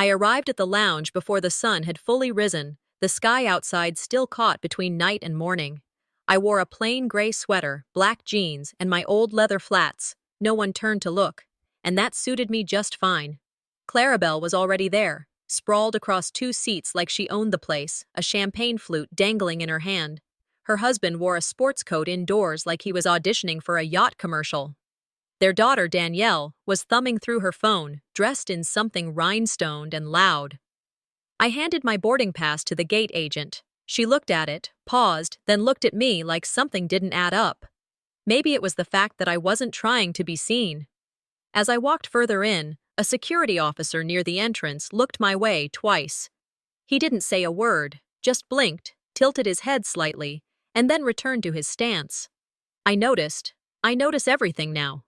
I arrived at the lounge before the sun had fully risen, the sky outside still caught between night and morning. I wore a plain gray sweater, black jeans, and my old leather flats. No one turned to look, and that suited me just fine. Clarabelle was already there, sprawled across 2 seats like she owned the place, a champagne flute dangling in her hand. Her husband wore a sports coat indoors like he was auditioning for a yacht commercial. Their daughter, Danielle, was thumbing through her phone, dressed in something rhinestoned and loud. I handed my boarding pass to the gate agent. She looked at it, paused, then looked at me like something didn't add up. Maybe it was the fact that I wasn't trying to be seen. As I walked further in, a security officer near the entrance looked my way twice. He didn't say a word, just blinked, tilted his head slightly, and then returned to his stance. I notice everything now.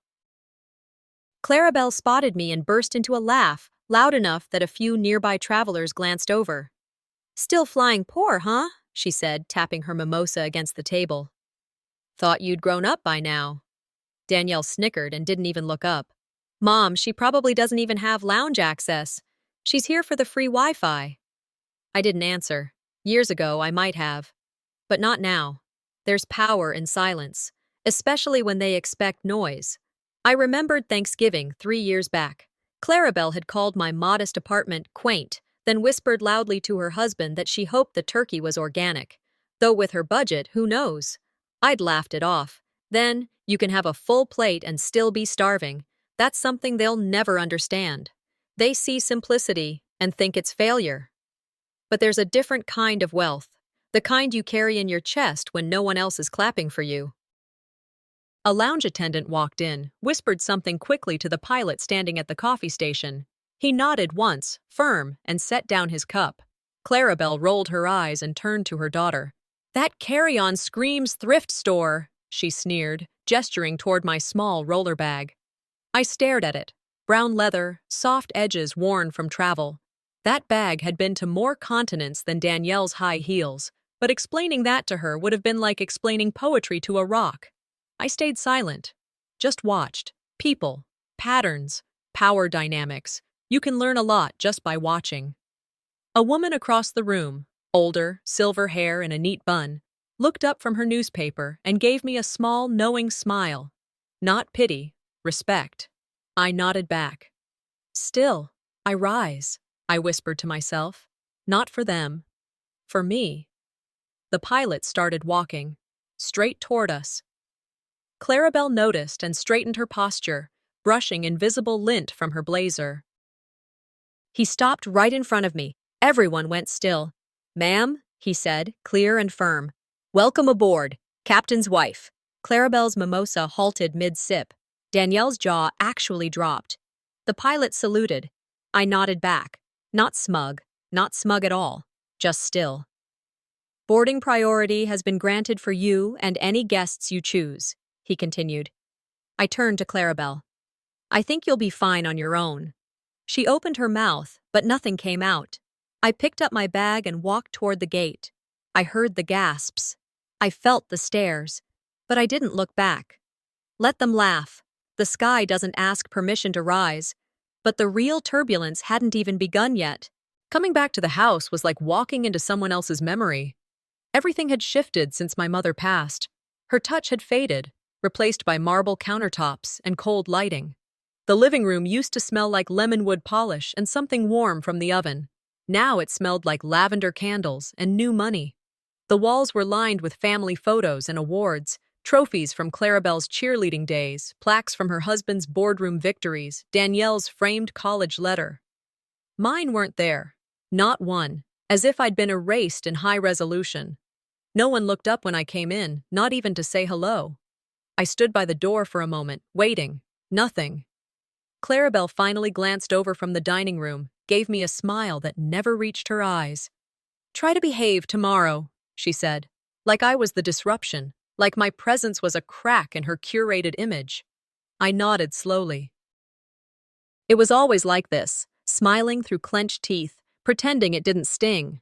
Clarabelle spotted me and burst into a laugh, loud enough that a few nearby travelers glanced over. "Still flying poor, huh?" she said, tapping her mimosa against the table. "Thought you'd grown up by now." Danielle snickered and didn't even look up. "Mom, she probably doesn't even have lounge access. She's here for the free Wi-Fi." I didn't answer. Years ago, I might have. But not now. There's power in silence, especially when they expect noise. I remembered Thanksgiving 3 years back. Clarabelle had called my modest apartment quaint, then whispered loudly to her husband that she hoped the turkey was organic. Though with her budget, who knows? I'd laughed it off. Then, you can have a full plate and still be starving. That's something they'll never understand. They see simplicity and think it's failure. But there's a different kind of wealth, the kind you carry in your chest when no one else is clapping for you. A lounge attendant walked in, whispered something quickly to the pilot standing at the coffee station. He nodded once, firm, and set down his cup. Clarabelle rolled her eyes and turned to her daughter. "That carry-on screams thrift store," she sneered, gesturing toward my small roller bag. I stared at it. Brown leather, soft edges worn from travel. That bag had been to more continents than Danielle's high heels, but explaining that to her would have been like explaining poetry to a rock. I stayed silent. Just watched. People, patterns, power dynamics. You can learn a lot just by watching. A woman across the room, older, silver hair in a neat bun, looked up from her newspaper and gave me a small, knowing smile. Not pity, respect. I nodded back. "Still, I rise," I whispered to myself. "Not for them. For me." The pilot started walking, straight toward us. Clarabelle noticed and straightened her posture, brushing invisible lint from her blazer. He stopped right in front of me. Everyone went still. "Ma'am," he said, clear and firm. "Welcome aboard, Captain's wife." Clarabelle's mimosa halted mid-sip. Danielle's jaw actually dropped. The pilot saluted. I nodded back. Not smug at all, just still. "Boarding priority has been granted for you and any guests you choose," he continued. I turned to Clarabelle. "I think you'll be fine on your own." She opened her mouth, but nothing came out. I picked up my bag and walked toward the gate. I heard the gasps. I felt the stares, but I didn't look back. Let them laugh. The sky doesn't ask permission to rise. But the real turbulence hadn't even begun yet. Coming back to the house was like walking into someone else's memory. Everything had shifted since my mother passed. Her touch had faded, replaced by marble countertops and cold lighting. The living room used to smell like lemon wood polish and something warm from the oven. Now it smelled like lavender candles and new money. The walls were lined with family photos and awards, trophies from Clarabelle's cheerleading days, plaques from her husband's boardroom victories, Danielle's framed college letter. Mine weren't there. Not one, as if I'd been erased in high resolution. No one looked up when I came in, not even to say hello. I stood by the door for a moment, waiting. Nothing. Clarabelle finally glanced over from the dining room, gave me a smile that never reached her eyes. "Try to behave tomorrow," she said, like I was the disruption, like my presence was a crack in her curated image. I nodded slowly. It was always like this, smiling through clenched teeth, pretending it didn't sting.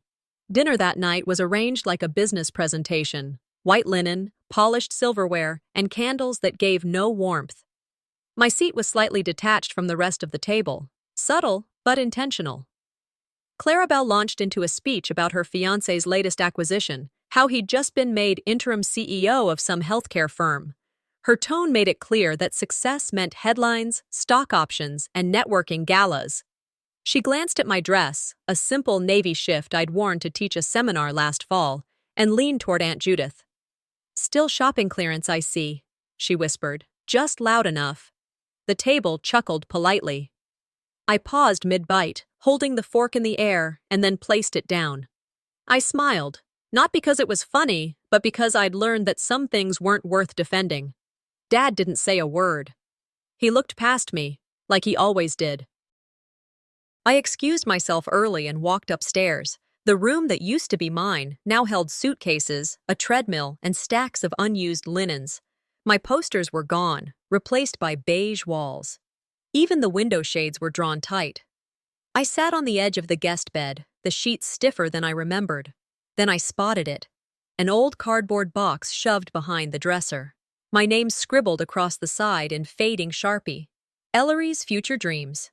Dinner that night was arranged like a business presentation. White linen, polished silverware, and candles that gave no warmth. My seat was slightly detached from the rest of the table. Subtle, but intentional. Clarabelle launched into a speech about her fiancé's latest acquisition, how he'd just been made interim CEO of some healthcare firm. Her tone made it clear that success meant headlines, stock options, and networking galas. She glanced at my dress, a simple navy shift I'd worn to teach a seminar last fall, and leaned toward Aunt Judith. "Still shopping clearance, I see," she whispered, just loud enough. The table chuckled politely. I paused mid-bite, holding the fork in the air, and then placed it down. I smiled, not because it was funny, but because I'd learned that some things weren't worth defending. Dad didn't say a word. He looked past me, like he always did. I excused myself early and walked upstairs. The room that used to be mine now held suitcases, a treadmill, and stacks of unused linens. My posters were gone, replaced by beige walls. Even the window shades were drawn tight. I sat on the edge of the guest bed, the sheets stiffer than I remembered. Then I spotted it. An old cardboard box shoved behind the dresser. My name scribbled across the side in fading Sharpie. Ellery's Future Dreams.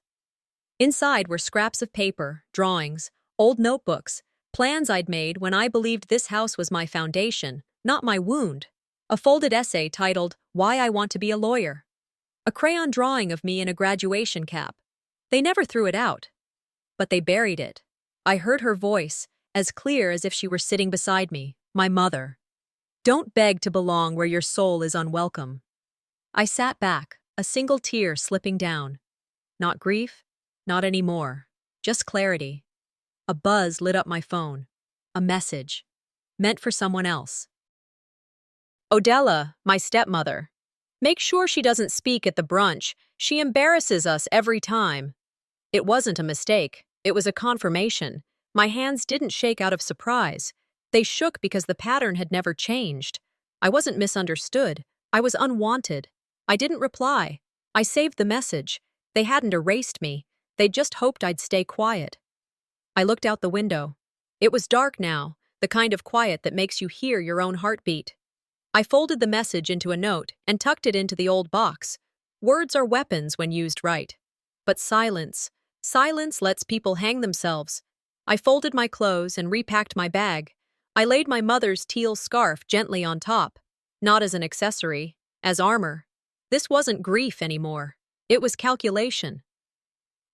Inside were scraps of paper, drawings, old notebooks, plans I'd made when I believed this house was my foundation, not my wound. A folded essay titled, "Why I Want to Be a Lawyer." A crayon drawing of me in a graduation cap. They never threw it out. But they buried it. I heard her voice, as clear as if she were sitting beside me, my mother. "Don't beg to belong where your soul is unwelcome." I sat back, a single tear slipping down. Not grief, not anymore, just clarity. A buzz lit up my phone. A message. Meant for someone else. "Odella, my stepmother. Make sure she doesn't speak at the brunch. She embarrasses us every time." It wasn't a mistake. It was a confirmation. My hands didn't shake out of surprise. They shook because the pattern had never changed. I wasn't misunderstood. I was unwanted. I didn't reply. I saved the message. They hadn't erased me. They just hoped I'd stay quiet. I looked out the window. It was dark now, the kind of quiet that makes you hear your own heartbeat. I folded the message into a note and tucked it into the old box. Words are weapons when used right. But silence lets people hang themselves. I folded my clothes and repacked my bag. I laid my mother's teal scarf gently on top, not as an accessory, as armor. This wasn't grief anymore. It was calculation.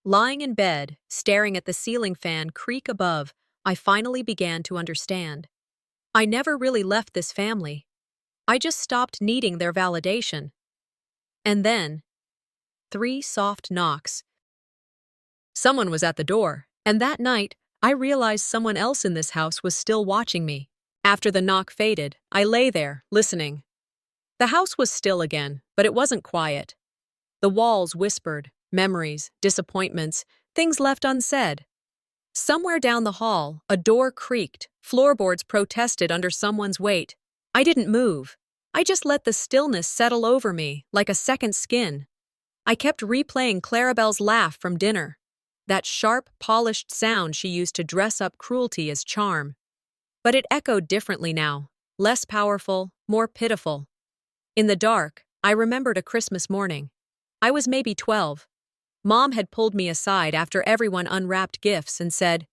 Lying in bed, staring at the ceiling fan creak above, I finally began to understand. I never really left this family. I just stopped needing their validation. And then, 3 soft knocks. Someone was at the door, and that night, I realized someone else in this house was still watching me. After the knock faded, I lay there, listening. The house was still again, but it wasn't quiet. The walls whispered, memories, disappointments, things left unsaid. Somewhere down the hall, a door creaked, floorboards protested under someone's weight. I didn't move. I just let the stillness settle over me, like a second skin. I kept replaying Clarabelle's laugh from dinner. That sharp, polished sound she used to dress up cruelty as charm. But it echoed differently now, less powerful, more pitiful. In the dark, I remembered a Christmas morning. I was maybe 12. Mom had pulled me aside after everyone unwrapped gifts and said,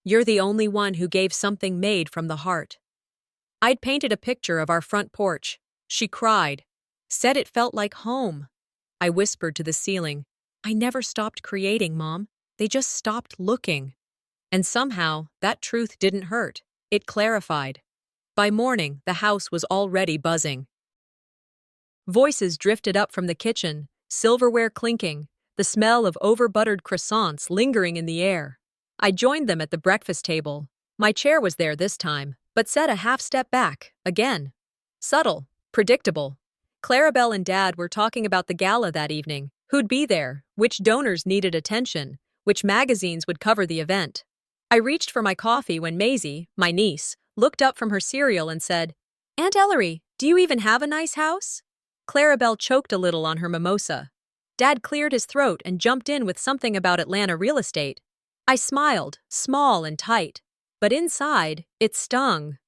"You're the only one who gave something made from the heart." I'd painted a picture of our front porch. She cried, said it felt like home. I whispered to the ceiling, "I never stopped creating, Mom. They just stopped looking." And somehow, that truth didn't hurt. It clarified. By morning, the house was already buzzing. Voices drifted up from the kitchen, silverware clinking, the smell of over-buttered croissants lingering in the air. I joined them at the breakfast table. My chair was there this time, but set a half step back, again. Subtle, predictable. Clarabelle and Dad were talking about the gala that evening, who'd be there, which donors needed attention, which magazines would cover the event. I reached for my coffee when Maisie, my niece, looked up from her cereal and said, "Aunt Ellery, do you even have a nice house?" Clarabelle choked a little on her mimosa. Dad cleared his throat and jumped in with something about Atlanta real estate. I smiled, small and tight. But inside, it stung.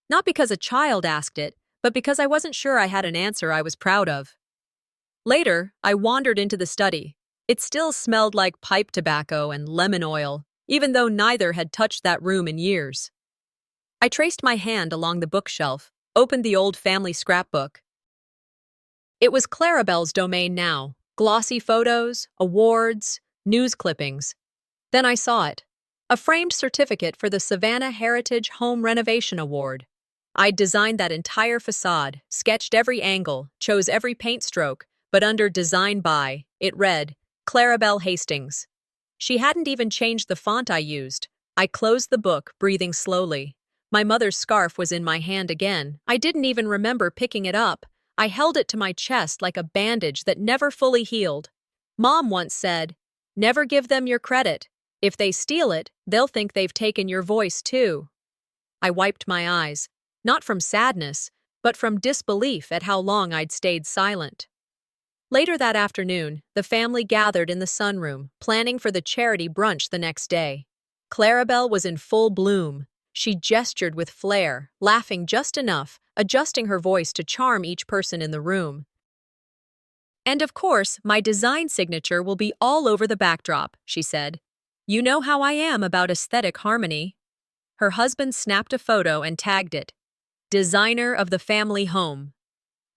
Not because a child asked it, but because I wasn't sure I had an answer I was proud of. Later, I wandered into the study. It still smelled like pipe tobacco and lemon oil. even though neither had touched that room in years. I traced my hand along the bookshelf, opened the old family scrapbook. It was Clarabelle's domain now. Glossy photos, awards, news clippings. Then I saw it. A framed certificate for the Savannah Heritage Home Renovation Award. I'd designed that entire facade, sketched every angle, chose every paint stroke, but under Design By, it read, Clarabelle Hastings. She hadn't even changed the font I used. I closed the book, breathing slowly. My mother's scarf was in my hand again. I didn't even remember picking it up. I held it to my chest like a bandage that never fully healed. Mom once said, "Never give them your credit. If they steal it, they'll think they've taken your voice too." I wiped my eyes, not from sadness, but from disbelief at how long I'd stayed silent. Later that afternoon, the family gathered in the sunroom, planning for the charity brunch the next day. Clarabelle was in full bloom. She gestured with flair, laughing just enough, adjusting her voice to charm each person in the room. "And of course, my design signature will be all over the backdrop," she said. "You know how I am about aesthetic harmony." Her husband snapped a photo and tagged it. Designer of the family home.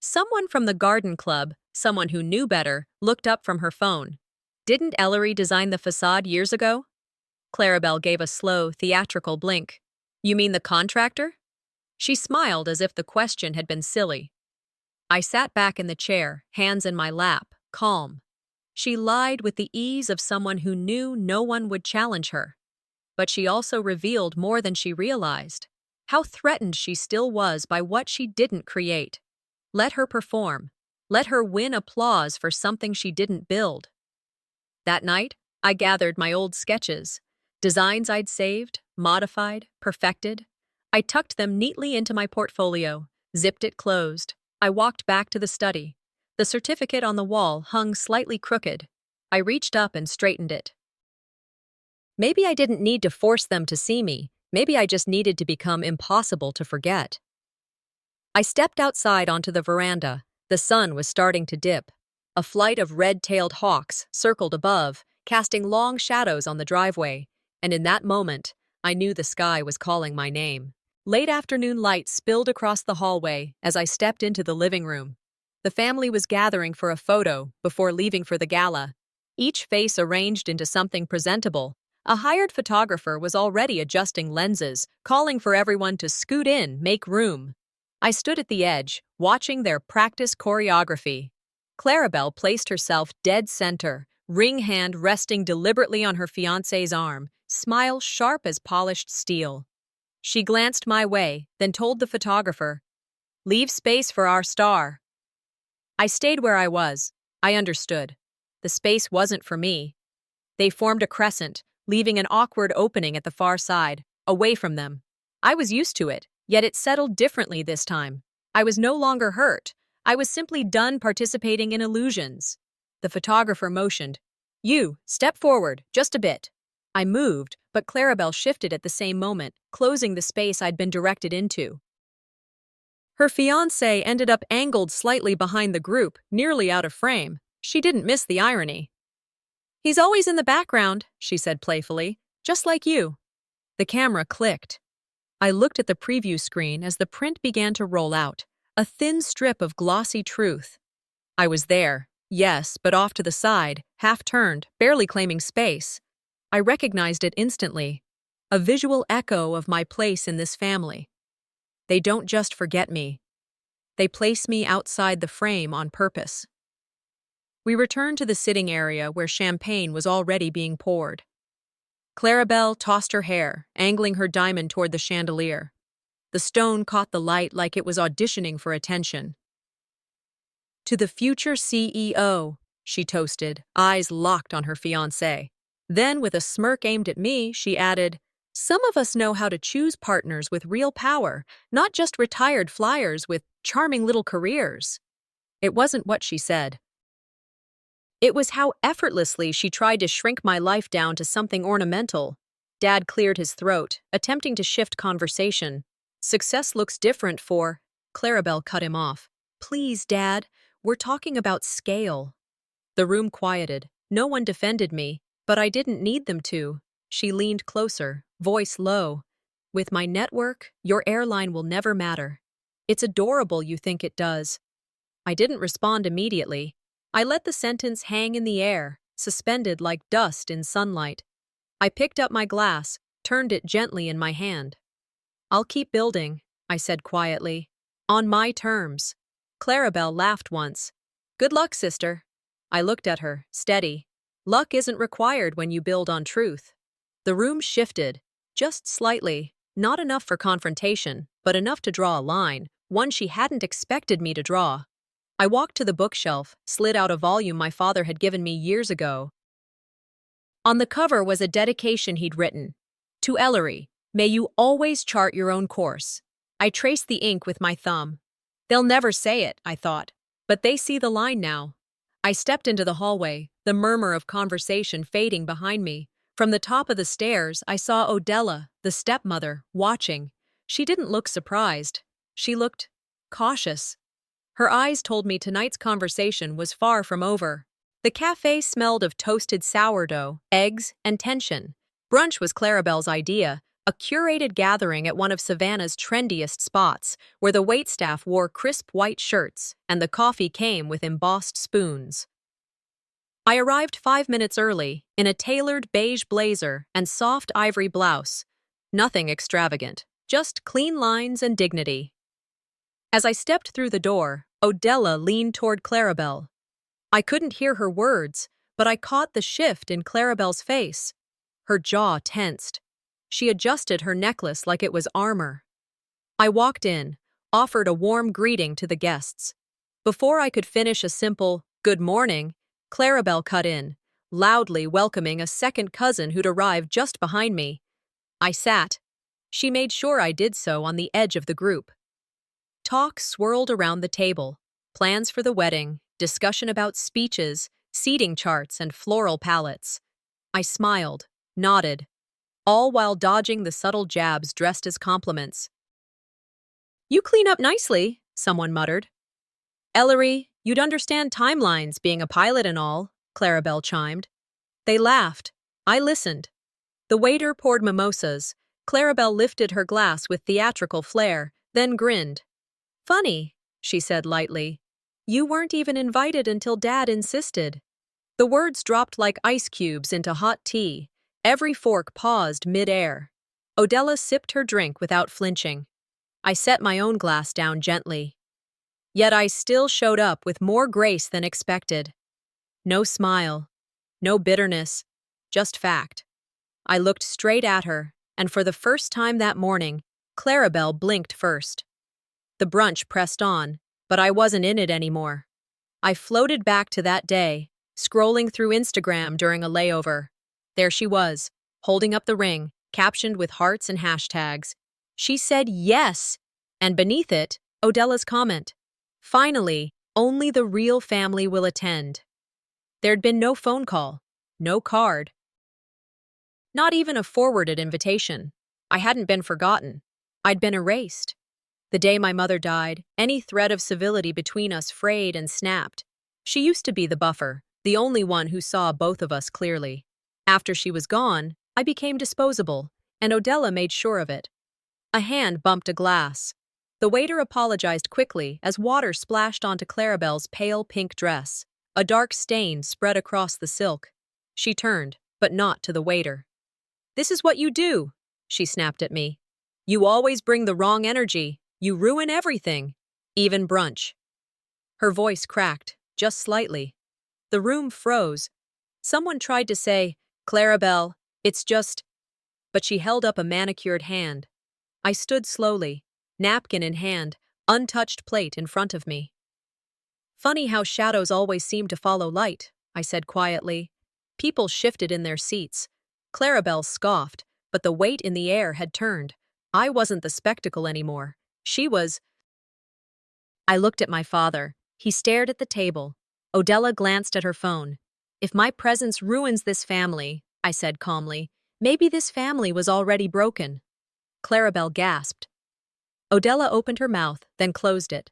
Someone from the garden club, someone who knew better, looked up from her phone. "Didn't Ellery design the facade years ago?" Clarabelle gave a slow, theatrical blink. "You mean the contractor?" She smiled as if the question had been silly. I sat back in the chair, hands in my lap, calm. She lied with the ease of someone who knew no one would challenge her. But she also revealed more than she realized. How threatened she still was by what she didn't create. Let her perform. Let her win applause for something she didn't build. That night, I gathered my old sketches. Designs I'd saved, modified, perfected. I tucked them neatly into my portfolio, zipped it closed. I walked back to the study. The certificate on the wall hung slightly crooked. I reached up and straightened it. Maybe I didn't need to force them to see me. Maybe I just needed to become impossible to forget. I stepped outside onto the veranda. The sun was starting to dip. A flight of red-tailed hawks circled above, casting long shadows on the driveway. And in that moment, I knew the sky was calling my name. Late afternoon light spilled across the hallway as I stepped into the living room. The family was gathering for a photo before leaving for the gala. Each face arranged into something presentable. A hired photographer was already adjusting lenses, calling for everyone to scoot in, make room. I stood at the edge, watching their practice choreography. Clarabelle placed herself dead center, ring hand resting deliberately on her fiancé's arm, smile sharp as polished steel. She glanced my way, then told the photographer, "Leave space for our star." I stayed where I was. I understood. The space wasn't for me. They formed a crescent, leaving an awkward opening at the far side, away from them. I was used to it, yet it settled differently this time. I was no longer hurt. I was simply done participating in illusions. The photographer motioned. "You, step forward, just a bit." I moved, but Clarabelle shifted at the same moment, closing the space I'd been directed into. Her fiancé ended up angled slightly behind the group, nearly out of frame. She didn't miss the irony. "He's always in the background," she said playfully, "just like you." The camera clicked. I looked at the preview screen as the print began to roll out, a thin strip of glossy truth. I was there, yes, but off to the side, half-turned, barely claiming space. I recognized it instantly, a visual echo of my place in this family. They don't just forget me. They place me outside the frame on purpose. We returned to the sitting area where champagne was already being poured. Clarabelle tossed her hair, angling her diamond toward the chandelier. The stone caught the light like it was auditioning for attention. "To the future CEO," she toasted, eyes locked on her fiancé. Then, with a smirk aimed at me, she added, "Some of us know how to choose partners with real power, not just retired flyers with charming little careers." It wasn't what she said. It was how effortlessly she tried to shrink my life down to something ornamental. Dad cleared his throat, attempting to shift conversation. "Success looks different for—" Clarabelle cut him off. "Please, Dad, we're talking about scale." The room quieted. No one defended me, but I didn't need them to. She leaned closer, voice low. With my network, your airline will never matter. It's adorable you think it does. I didn't respond immediately. I let the sentence hang in the air, suspended like dust in sunlight. I picked up my glass, turned it gently in my hand. I'll keep building, I said quietly. On my terms. Clarabelle laughed once. Good luck, sister. I looked at her, steady. Luck isn't required when you build on truth. The room shifted, just slightly, not enough for confrontation, but enough to draw a line, one she hadn't expected me to draw. I walked to the bookshelf, slid out a volume my father had given me years ago. On the cover was a dedication he'd written. To Ellery, may you always chart your own course. I traced the ink with my thumb. They'll never say it, I thought. But they see the line now. I stepped into the hallway, the murmur of conversation fading behind me. From the top of the stairs, I saw Odella, the stepmother, watching. She didn't look surprised. She looked cautious. Her eyes told me tonight's conversation was far from over. The cafe smelled of toasted sourdough, eggs, and tension. Brunch was Clarabelle's idea, a curated gathering at one of Savannah's trendiest spots, where the waitstaff wore crisp white shirts and the coffee came with embossed spoons. I arrived 5 minutes early, in a tailored beige blazer and soft ivory blouse. Nothing extravagant, just clean lines and dignity. As I stepped through the door, Odella leaned toward Clarabelle. I couldn't hear her words, but I caught the shift in Clarabelle's face. Her jaw tensed. She adjusted her necklace like it was armor. I walked in, offered a warm greeting to the guests. Before I could finish a simple, good morning, Clarabelle cut in, loudly welcoming a second cousin who'd arrived just behind me. I sat. She made sure I did so on the edge of the group. Talk swirled around the table. Plans for the wedding, discussion about speeches, seating charts, and floral palettes. I smiled, nodded, all while dodging the subtle jabs dressed as compliments. You clean up nicely, someone muttered. Ellery, you'd understand timelines, being a pilot and all, Clarabelle chimed. They laughed. I listened. The waiter poured mimosas. Clarabelle lifted her glass with theatrical flair, then grinned. Funny, she said lightly. You weren't even invited until Dad insisted. The words dropped like ice cubes into hot tea. Every fork paused mid-air. Odella sipped her drink without flinching. I set my own glass down gently. Yet I still showed up with more grace than expected. No smile, no bitterness, just fact. I looked straight at her, and for the first time that morning, Clarabelle blinked first. The brunch pressed on, but I wasn't in it anymore. I floated back to that day, scrolling through Instagram during a layover. There she was, holding up the ring, captioned with hearts and hashtags. She said yes, and beneath it, Odella's comment. Finally, only the real family will attend. There'd been no phone call, no card. Not even a forwarded invitation. I hadn't been forgotten. I'd been erased. The day my mother died, any thread of civility between us frayed and snapped. She used to be the buffer, the only one who saw both of us clearly. After she was gone, I became disposable, and Odella made sure of it. A hand bumped a glass. The waiter apologized quickly as water splashed onto Clarabelle's pale pink dress. A dark stain spread across the silk. She turned, but not to the waiter. This is what you do, she snapped at me. You always bring the wrong energy. You ruin everything, even brunch. Her voice cracked, just slightly. The room froze. Someone tried to say, Clarabelle, it's just... But she held up a manicured hand. I stood slowly, napkin in hand, untouched plate in front of me. Funny how shadows always seem to follow light, I said quietly. People shifted in their seats. Clarabelle scoffed, but the weight in the air had turned. I wasn't the spectacle anymore. She was. I looked at my father. He stared at the table. Odella glanced at her phone. If my presence ruins this family, I said calmly, maybe this family was already broken. Clarabelle gasped. Odella opened her mouth, then closed it.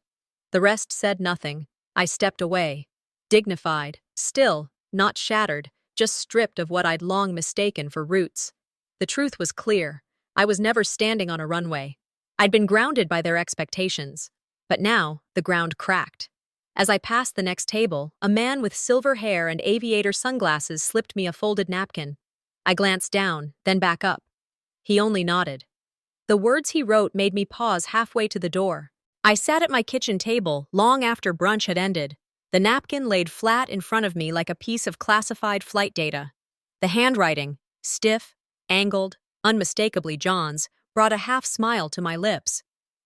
The rest said nothing. I stepped away. Dignified, still, not shattered, just stripped of what I'd long mistaken for roots. The truth was clear. I was never standing on a runway. I'd been grounded by their expectations. But now, the ground cracked. As I passed the next table, a man with silver hair and aviator sunglasses slipped me a folded napkin. I glanced down, then back up. He only nodded. The words he wrote made me pause halfway to the door. I sat at my kitchen table long after brunch had ended, the napkin laid flat in front of me like a piece of classified flight data. The handwriting, stiff, angled, unmistakably John's, brought a half smile to my lips.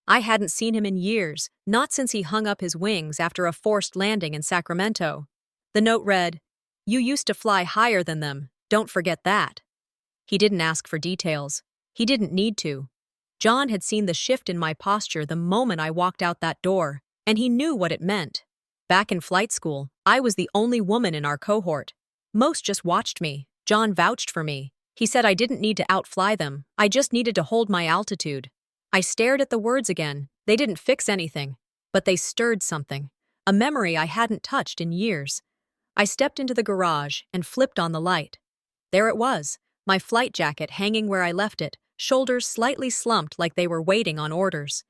I hadn't seen him in years, not since he hung up his wings after a forced landing in Sacramento. The note read, "You used to fly higher than them, don't forget that." He didn't ask for details. He didn't need to. John had seen the shift in my posture the moment I walked out that door, and he knew what it meant. Back in flight school, I was the only woman in our cohort. Most just watched me. John vouched for me. He said I didn't need to outfly them, I just needed to hold my altitude. I stared at the words again. They didn't fix anything, but they stirred something, a memory I hadn't touched in years. I stepped into the garage and flipped on the light. There it was, my flight jacket hanging where I left it, shoulders slightly slumped like they were waiting on orders.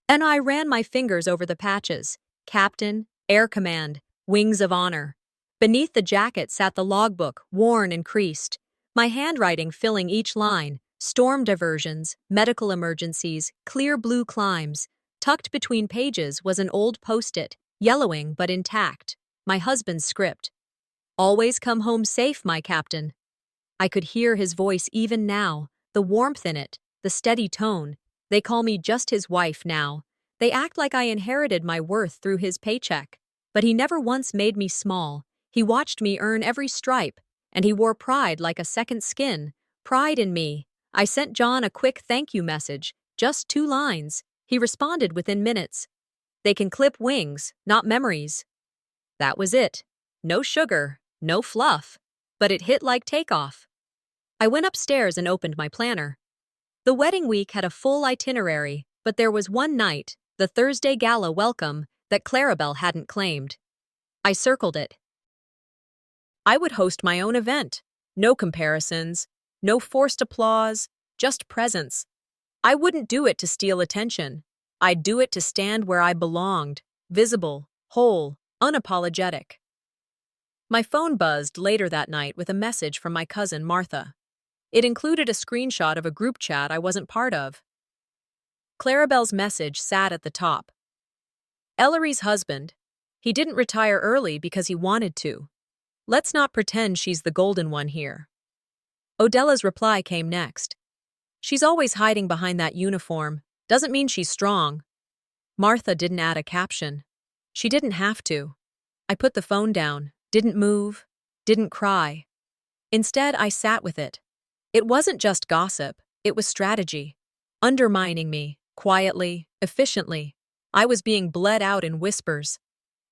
And I ran my fingers over the patches. Captain, Air Command, Wings of Honor. Beneath the jacket sat the logbook, worn and creased. My handwriting filling each line, storm diversions, medical emergencies, clear blue climbs. Tucked between pages was an old post-it, yellowing but intact, my husband's script. "Always come home safe, my captain." I could hear his voice even now, the warmth in it, the steady tone. They call me just his wife now. They act like I inherited my worth through his paycheck. But he never once made me small. He watched me earn every stripe, and he wore pride like a second skin. Pride in me. I sent John a quick thank you message, just 2 lines. He responded within minutes. "They can clip wings, not memories." That was it. No sugar, no fluff. But it hit like takeoff. I went upstairs and opened my planner. The wedding week had a full itinerary, but there was one night, the Thursday gala welcome, that Clarabelle hadn't claimed. I circled it. I would host my own event. No comparisons, no forced applause, just presence. I wouldn't do it to steal attention. I'd do it to stand where I belonged, visible, whole, unapologetic. My phone buzzed later that night with a message from my cousin Martha. It included a screenshot of a group chat I wasn't part of. Clarabelle's message sat at the top. "Ellery's husband. He didn't retire early because he wanted to. Let's not pretend she's the golden one here." Odella's reply came next. "She's always hiding behind that uniform. Doesn't mean she's strong." Martha didn't add a caption. She didn't have to. I put the phone down, didn't move, didn't cry. Instead, I sat with it. It wasn't just gossip, it was strategy. Undermining me, quietly, efficiently. I was being bled out in whispers.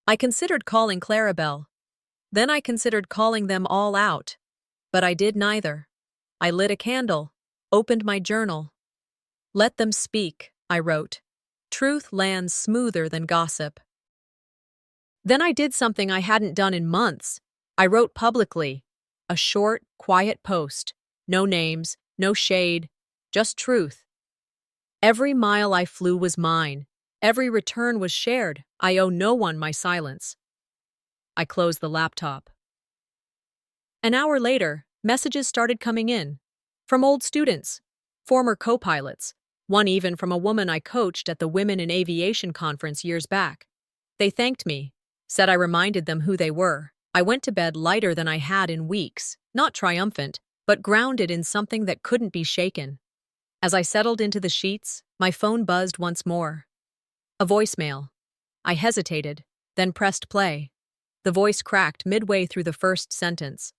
I considered calling Clarabelle. Then I considered calling them all out. But I did neither. I lit a candle, opened my journal. "Let them speak," I wrote. "Truth lands smoother than gossip." Then I did something I hadn't done in months. I wrote publicly. A short, quiet post. No names, no shade, just truth. Every mile I flew was mine. Every return was shared. I owe no one my silence. I closed the laptop. An hour later, messages started coming in. From old students, former co-pilots, one even from a woman I coached at the Women in Aviation conference years back. They thanked me, said I reminded them who they were. I went to bed lighter than I had in weeks, not triumphant, but grounded in something that couldn't be shaken. As I settled into the sheets, my phone buzzed once more. A voicemail. I hesitated, then pressed play. The voice cracked midway through the first sentence.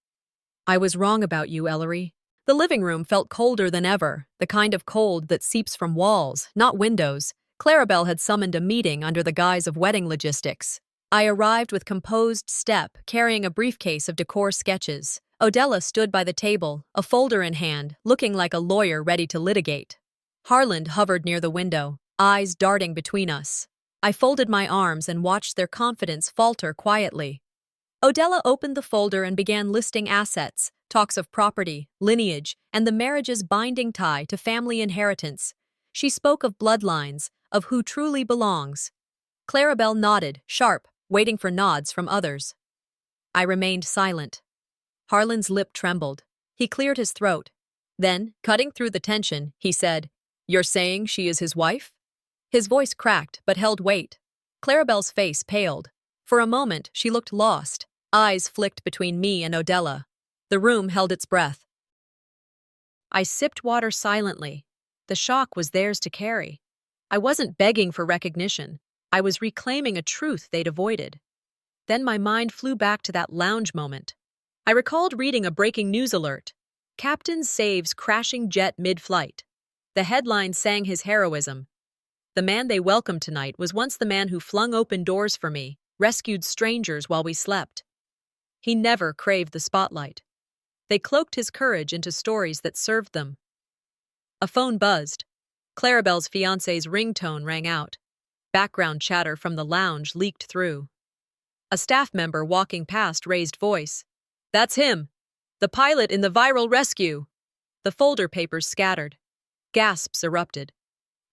"I was wrong about you, Ellery." The living room felt colder than ever, the kind of cold that seeps from walls, not windows. Clarabelle had summoned a meeting under the guise of wedding logistics. I arrived with composed step, carrying a briefcase of decor sketches. Odella stood by the table, a folder in hand, looking like a lawyer ready to litigate. Harland hovered near the window, eyes darting between us. I folded my arms and watched their confidence falter quietly. Odella opened the folder and began listing assets, talks of property, lineage, and the marriage's binding tie to family inheritance. She spoke of bloodlines, of who truly belongs. Clarabelle nodded, sharp, waiting for nods from others. I remained silent. Harlan's lip trembled. He cleared his throat. Then, cutting through the tension, he said, "You're saying she is his wife?" His voice cracked, but held weight. Clarabelle's face paled. For a moment, she looked lost. Eyes flicked between me and Odella. The room held its breath. I sipped water silently. The shock was theirs to carry. I wasn't begging for recognition. I was reclaiming a truth they'd avoided. Then my mind flew back to that lounge moment. I recalled reading a breaking news alert. Captain saves crashing jet mid-flight. The headline sang his heroism. The man they welcomed tonight was once the man who flung open doors for me, rescued strangers while we slept. He never craved the spotlight. They cloaked his courage into stories that served them. A phone buzzed. Clarabelle's fiancé's ringtone rang out. Background chatter from the lounge leaked through. A staff member walking past raised voice. "That's him! The pilot in the viral rescue!" The folder papers scattered. Gasps erupted.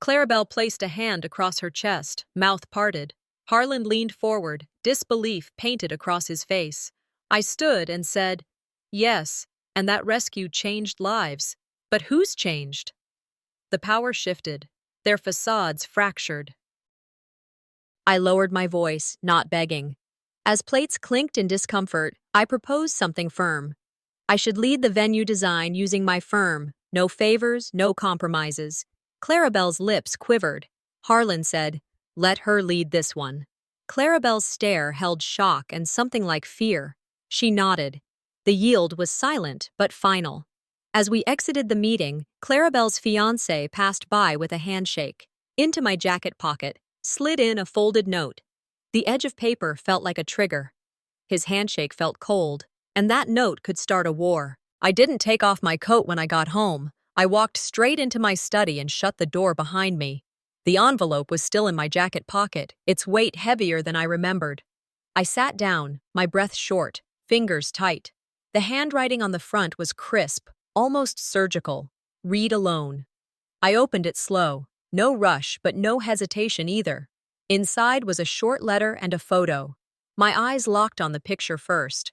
Clarabelle placed a hand across her chest, mouth parted. Harlan leaned forward, disbelief painted across his face. I stood and said, "Yes, and that rescue changed lives. But who's changed?" The power shifted. Their facades fractured. I lowered my voice, not begging. As plates clinked in discomfort, I proposed something firm. I should lead the venue design using my firm. No favors, no compromises. Clarabelle's lips quivered. Harlan said, "Let her lead this one." Clarabelle's stare held shock and something like fear. She nodded. The yield was silent, but final. As we exited the meeting, Clarabelle's fiancé passed by with a handshake. Into my jacket pocket, slid in a folded note. The edge of paper felt like a trigger. His handshake felt cold, and that note could start a war. I didn't take off my coat when I got home. I walked straight into my study and shut the door behind me. The envelope was still in my jacket pocket, its weight heavier than I remembered. I sat down, my breath short, fingers tight. The handwriting on the front was crisp, almost surgical. "Read alone." I opened it slow. No rush, but no hesitation either. Inside was a short letter and a photo. My eyes locked on the picture first.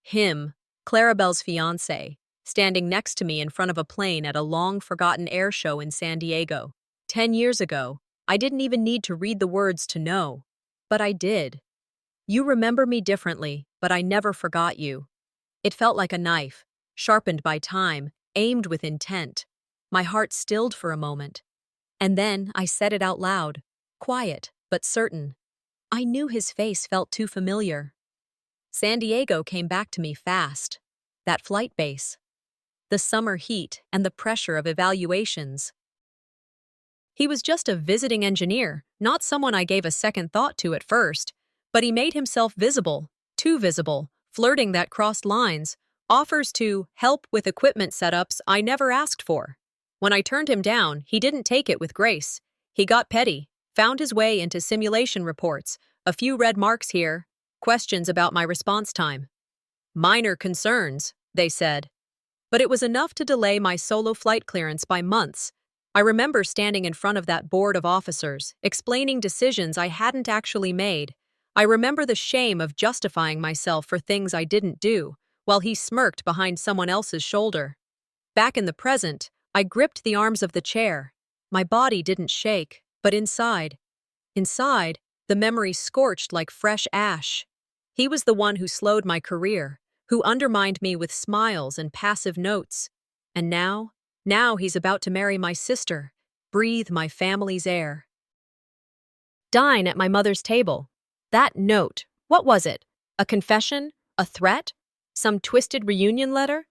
Him, Clarabelle's fiancé, standing next to me in front of a plane at a long-forgotten air show in San Diego. 10 years ago, I didn't even need to read the words to know. But I did. "You remember me differently, but I never forgot you." It felt like a knife, sharpened by time, aimed with intent. My heart stilled for a moment. And then I said it out loud, quiet but certain. I knew his face felt too familiar. San Diego came back to me fast. That flight base. The summer heat and the pressure of evaluations. He was just a visiting engineer, not someone I gave a second thought to at first, but he made himself visible, too visible, flirting that crossed lines, offers to help with equipment setups I never asked for. When I turned him down, he didn't take it with grace. He got petty, found his way into simulation reports, a few red marks here, questions about my response time. "Minor concerns," they said. But it was enough to delay my solo flight clearance by months. I remember standing in front of that board of officers, explaining decisions I hadn't actually made. I remember the shame of justifying myself for things I didn't do, while he smirked behind someone else's shoulder. Back in the present, I gripped the arms of the chair. My body didn't shake, but inside, the memory scorched like fresh ash. He was the one who slowed my career, who undermined me with smiles and passive notes. And now he's about to marry my sister, breathe my family's air. Dine at my mother's table. That note, what was it? A confession? A threat? Some twisted reunion letter?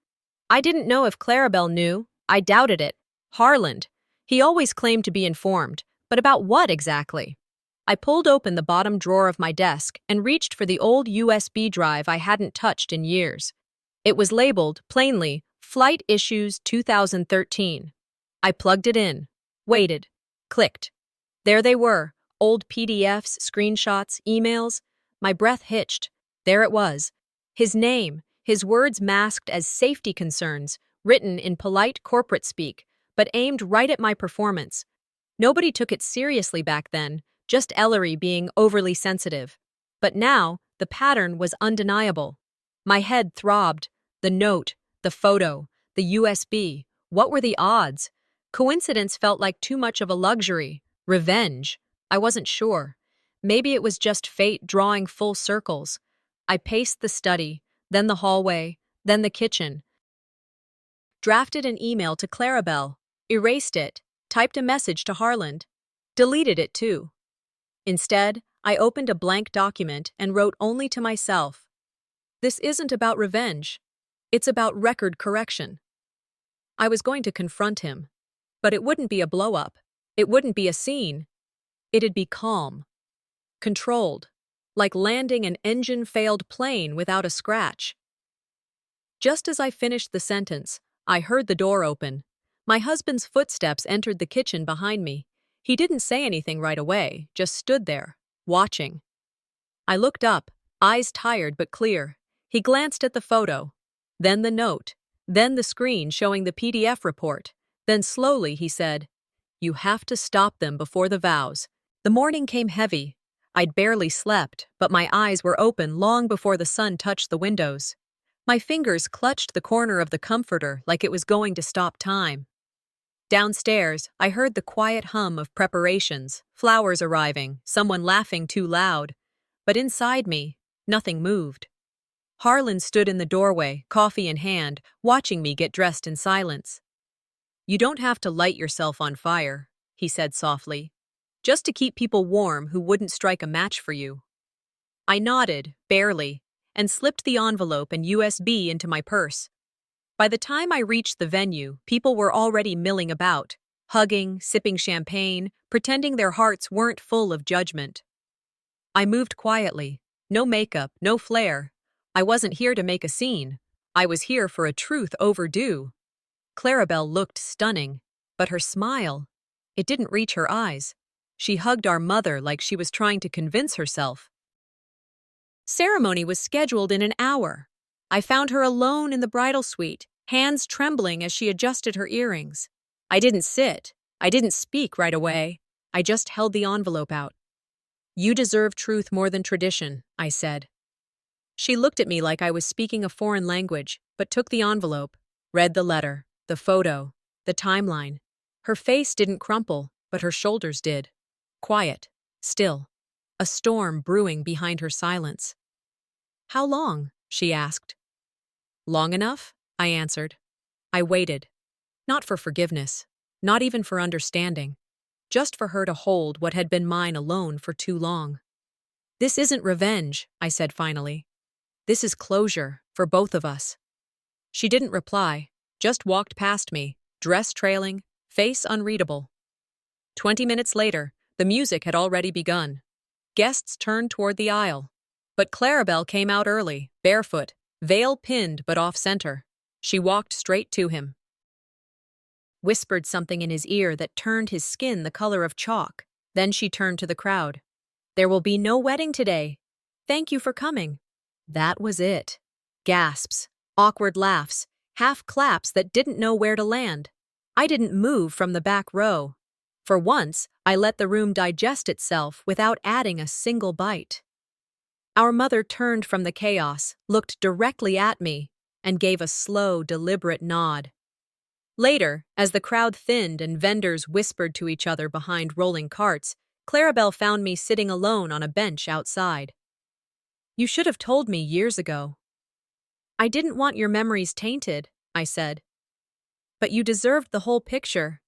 I didn't know if Clarabelle knew. I doubted it. Harlan. He always claimed to be informed, but about what exactly? I pulled open the bottom drawer of my desk and reached for the old USB drive I hadn't touched in years. It was labeled, plainly, Flight Issues 2013. I plugged it in, waited, clicked. There they were, old PDFs, screenshots, emails. My breath hitched. There it was, His name, his words masked as safety concerns, written in polite corporate speak, but aimed right at my performance. Nobody took it seriously back then, just Ellery being overly sensitive. But now, the pattern was undeniable. My head throbbed. The note, the photo, the USB. What were the odds? Coincidence felt like too much of a luxury. Revenge? I wasn't sure. Maybe it was just fate drawing full circles. I paced the study, then the hallway, then the kitchen. Drafted an email to Clarabelle, erased it, typed a message to Harland, deleted it too. Instead, I opened a blank document and wrote only to myself. This isn't about revenge. It's about record correction. I was going to confront him, but it wouldn't be a blow-up. It wouldn't be a scene. It'd be calm, controlled, like landing an engine-failed plane without a scratch. Just as I finished the sentence, I heard the door open. My husband's footsteps entered the kitchen behind me. He didn't say anything right away, just stood there, watching. I looked up, eyes tired but clear. He glanced at the photo, then the note, then the screen showing the PDF report. Then slowly he said, "You have to stop them before the vows." The morning came heavy. I'd barely slept, but my eyes were open long before the sun touched the windows. My fingers clutched the corner of the comforter like it was going to stop time. Downstairs, I heard the quiet hum of preparations, flowers arriving, someone laughing too loud. But inside me, nothing moved. Harlan stood in the doorway, coffee in hand, watching me get dressed in silence. "You don't have to light yourself on fire," he said softly. "Just to keep people warm who wouldn't strike a match for you." I nodded, barely, and slipped the envelope and USB into my purse. By the time I reached the venue, people were already milling about, hugging, sipping champagne, pretending their hearts weren't full of judgment. I moved quietly, no makeup, no flair. I wasn't here to make a scene. I was here for a truth overdue. Clarabelle looked stunning, but her smile, it didn't reach her eyes. She hugged our mother like she was trying to convince herself. Ceremony was scheduled in an hour. I found her alone in the bridal suite, hands trembling as she adjusted her earrings. I didn't sit. I didn't speak right away. I just held the envelope out. "You deserve truth more than tradition," I said. She looked at me like I was speaking a foreign language, but took the envelope, read the letter, the photo, the timeline. Her face didn't crumple, but her shoulders did. Quiet, still, a storm brewing behind her silence. "How long?" she asked. "Long enough," I answered. I waited. Not for forgiveness, not even for understanding, just for her to hold what had been mine alone for too long. "This isn't revenge," I said finally. "This is closure, for both of us." She didn't reply, just walked past me, dress trailing, face unreadable. 20 minutes later, the music had already begun. Guests turned toward the aisle. But Clarabelle came out early, barefoot, veil pinned but off-center. She walked straight to him, whispered something in his ear that turned his skin the color of chalk. Then she turned to the crowd. "There will be no wedding today. Thank you for coming." That was it. Gasps, awkward laughs, half claps that didn't know where to land. I didn't move from the back row. For once, I let the room digest itself without adding a single bite. Our mother turned from the chaos, looked directly at me, and gave a slow, deliberate nod. Later, as the crowd thinned and vendors whispered to each other behind rolling carts, Clarabelle found me sitting alone on a bench outside. "You should have told me years ago." "I didn't want your memories tainted," I said. "But you deserved the whole picture."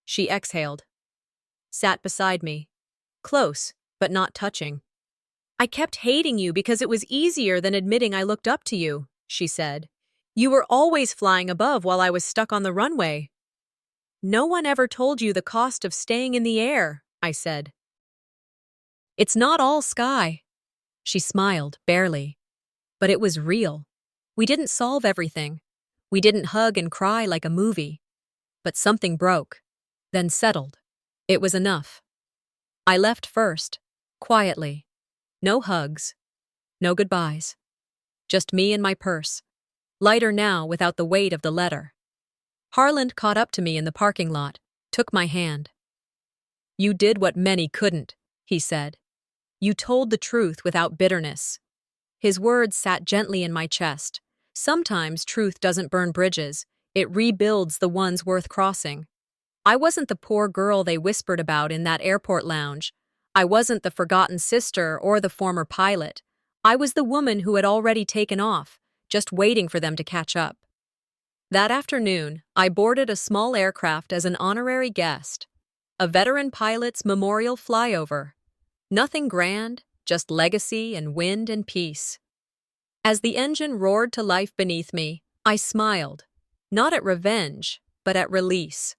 She exhaled. Sat beside me. Close, but not touching. "I kept hating you because it was easier than admitting I looked up to you," she said. "You were always flying above while I was stuck on the runway." "No one ever told you the cost of staying in the air," I said. "It's not all sky." She smiled, barely. But it was real. We didn't solve everything. We didn't hug and cry like a movie. But something broke, then settled. It was enough. I left first, quietly. No hugs, no goodbyes. just me and my purse. Lighter now without the weight of the letter. Harland caught up to me in the parking lot, took my hand. "You did what many couldn't," he said. "You told the truth without bitterness." His words sat gently in my chest. Sometimes truth doesn't burn bridges, it rebuilds the ones worth crossing. I wasn't the poor girl they whispered about in that airport lounge. I wasn't the forgotten sister or the former pilot. I was the woman who had already taken off, just waiting for them to catch up. That afternoon, I boarded a small aircraft as an honorary guest. A veteran pilot's memorial flyover. Nothing grand, just legacy and wind and peace. As the engine roared to life beneath me, I smiled. Not at revenge, but at release.